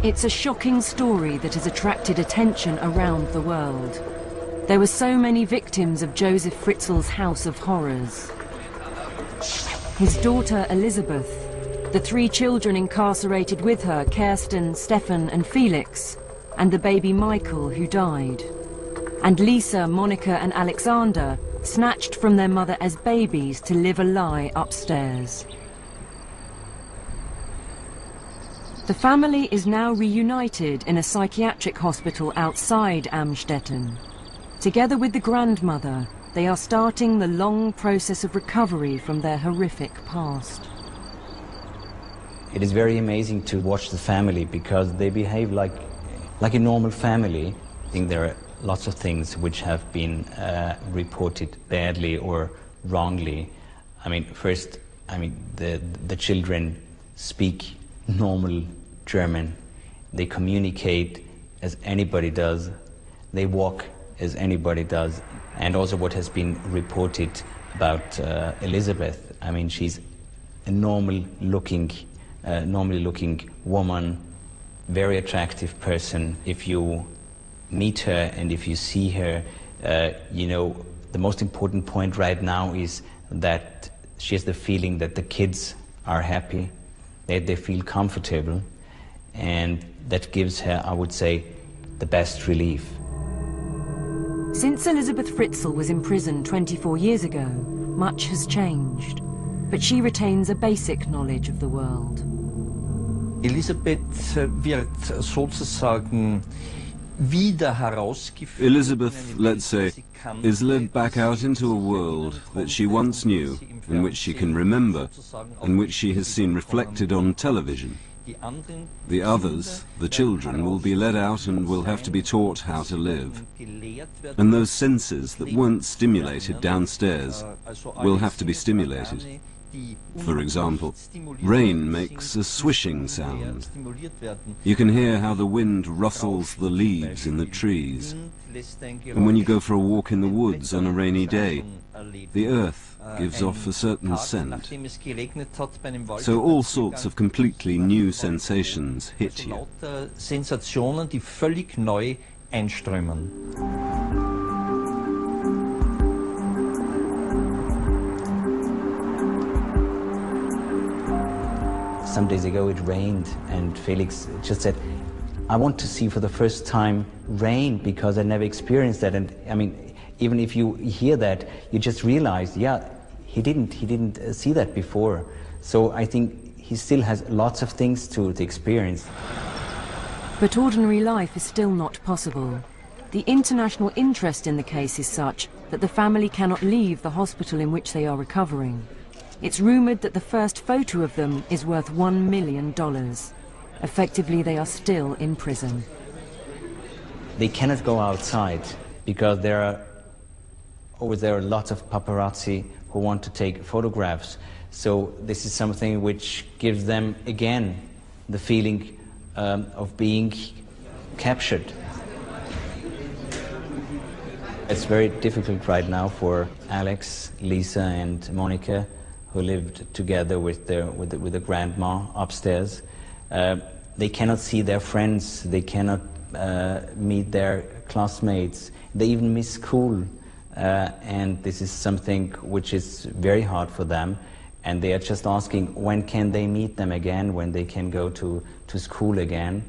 It's a shocking story that has attracted attention around the world. There were so many victims of Joseph Fritzl's house of horrors. His daughter Elisabeth, the 3 children incarcerated with her, Kirsten, Stefan and Felix, and the baby Michael who died. And Lisa, Monica and Alexander, snatched from their mother as babies to live a lie upstairs. The family is now reunited in a psychiatric hospital outside Amstetten. Together with the grandmother, they are starting the long process of recovery from their horrific past. It is very amazing to watch the family because they behave like a normal family. I think there are lots of things which have been reported badly or wrongly. I mean, first, the children speak normal German. They communicate as anybody does. They walk as anybody does. And also what has been reported about Elisabeth. I mean, she's a normally looking woman, very attractive person. If you meet her and if you see her, you know, the most important point right now is that she has the feeling that the kids are happy, that they feel comfortable, and that gives her, I would say, the best relief. Since Elisabeth Fritzl was imprisoned 24 years ago, much has changed, but she retains a basic knowledge of the world. Elisabeth wird sozusagen wieder herausgeführt. Elizabeth, let's say, is led back out into a world that she once knew, in which she can remember, and which she has seen reflected on television. The others, the children, will be led out and will have to be taught how to live. And those senses that weren't stimulated downstairs will have to be stimulated. For example, rain makes a swishing sound. You can hear how the wind rustles the leaves in the trees. And when you go for a walk in the woods on a rainy day, the earth gives off a certain scent. So all sorts of completely new sensations hit you. Sensationen, die völlig neu einströmen. Some days ago it rained and Felix just said, I want to see for the first time rain because I never experienced that. And I mean, even if you hear that, you just realize, yeah, he didn't see that before. So I think he still has lots of things to experience. But ordinary life is still not possible. The international interest in the case is such that the family cannot leave the hospital in which they are recovering. It's rumoured that the first photo of them is worth $1 million. Effectively, they are still in prison. They cannot go outside because there are lots of paparazzi who want to take photographs. So this is something which gives them, again, the feeling of being captured. It's very difficult right now for Alex, Lisa and Monica, who lived together with the grandma upstairs. They cannot see their friends, they cannot meet their classmates, they even miss school. And this is something which is very hard for them. And they are just asking, when can they meet them again, when they can go to school again.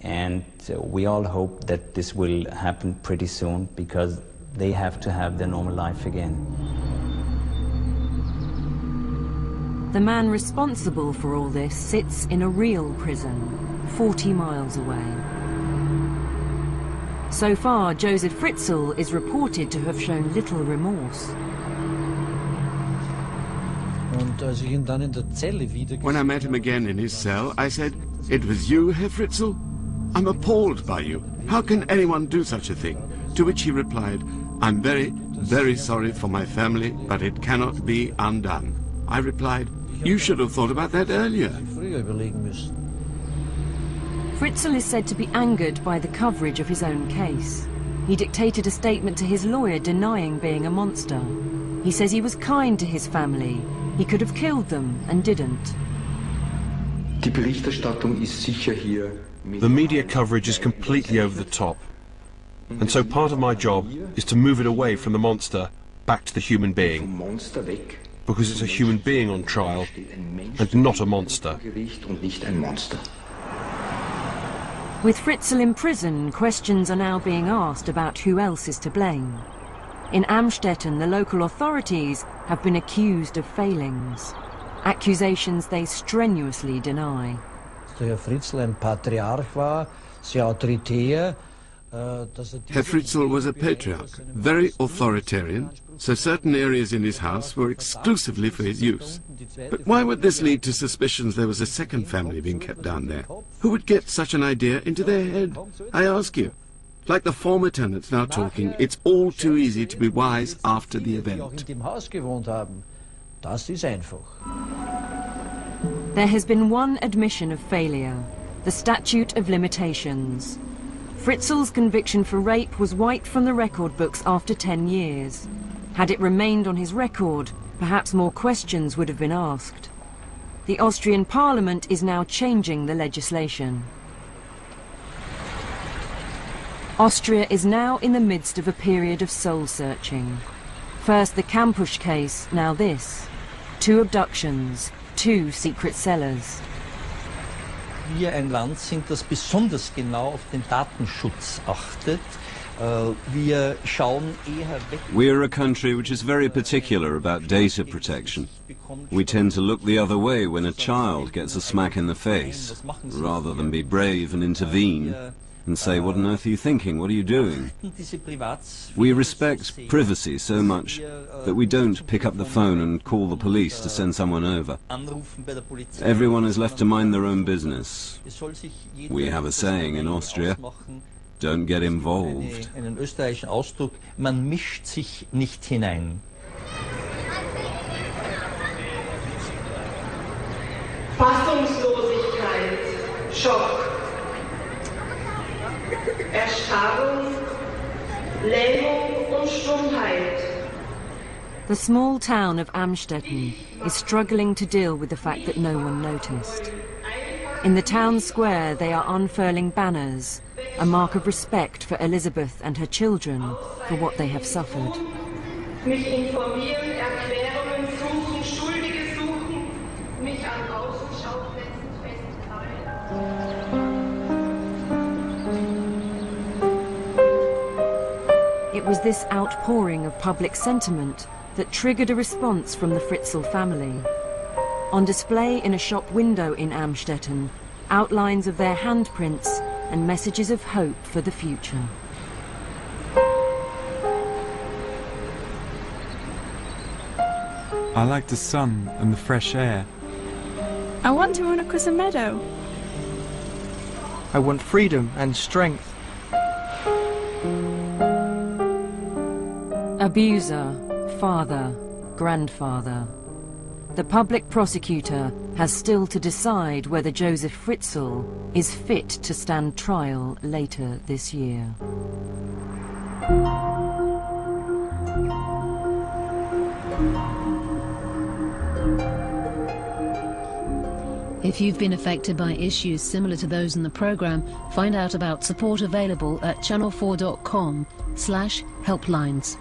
And we all hope that this will happen pretty soon, because they have to have their normal life again. The man responsible for all this sits in a real prison, 40 miles away. So far, Joseph Fritzl is reported to have shown little remorse. When I met him again in his cell, I said, "It was you, Herr Fritzl? I'm appalled by you. How can anyone do such a thing?" To which he replied, "I'm very, very sorry for my family, but it cannot be undone." I replied, "You should have thought about that earlier." Fritzl is said to be angered by the coverage of his own case. He dictated a statement to his lawyer denying being a monster. He says he was kind to his family. He could have killed them and didn't. Die Berichterstattung ist sicher hier The media coverage is completely over the top. And so part of my job is to move it away from the monster back to the human being. Because it's a human being on trial and not a monster. With Fritzl in prison, questions are now being asked about who else is to blame. In Amstetten, the local authorities have been accused of failings, accusations they strenuously deny. Herr Fritzl ein Patriarch war, sehr autoritär. Herr Fritzl was a patriarch, very authoritarian, so certain areas in his house were exclusively for his use. But why would this lead to suspicions there was a second family being kept down there? Who would get such an idea into their head? I ask you. Like the former tenants now talking, it's all too easy to be wise after the event. There has been one admission of failure, the statute of limitations. Fritzl's conviction for rape was wiped from the record books after 10 years. Had it remained on his record, perhaps more questions would have been asked. The Austrian Parliament is now changing the legislation. Austria is now in the midst of a period of soul-searching. First the Kampusch case, now this. 2 abductions, 2 secret cellars. Wir ein Land sind, das besonders genau auf den Datenschutz achtet. Wir schauen eher weg. We're a country which is very particular about data protection. We tend to look the other way when a child gets a smack in the face, rather than be brave and intervene and say, what on earth are you thinking? What are you doing? We respect privacy so much that we don't pick up the phone and call the police to send someone over. Everyone is left to mind their own business. We have a saying in Austria, don't get involved. Einen österreichischen Ausdruck, man mischt sich nicht hinein. Fassungslosigkeit, Schock, Erstarrung, Lähmung und Stummheit. The small town of Amstetten is struggling to deal with the fact that no one noticed. In the town square they are unfurling banners, a mark of respect for Elisabeth and her children for what they have suffered. Mich informieren, Erklärungen suchen, Schuldige suchen, mich an Außenschauplätzen festhalten. It was this outpouring of public sentiment that triggered a response from the Fritzl family. On display in a shop window in Amstetten, outlines of their handprints and messages of hope for the future. I like the sun and the fresh air. I want to run across a meadow. I want freedom and strength. Abuser, father, grandfather. The public prosecutor has still to decide whether Joseph Fritzl is fit to stand trial later this year. If you've been affected by issues similar to those in the programme, find out about support available at channel4.com/helplines.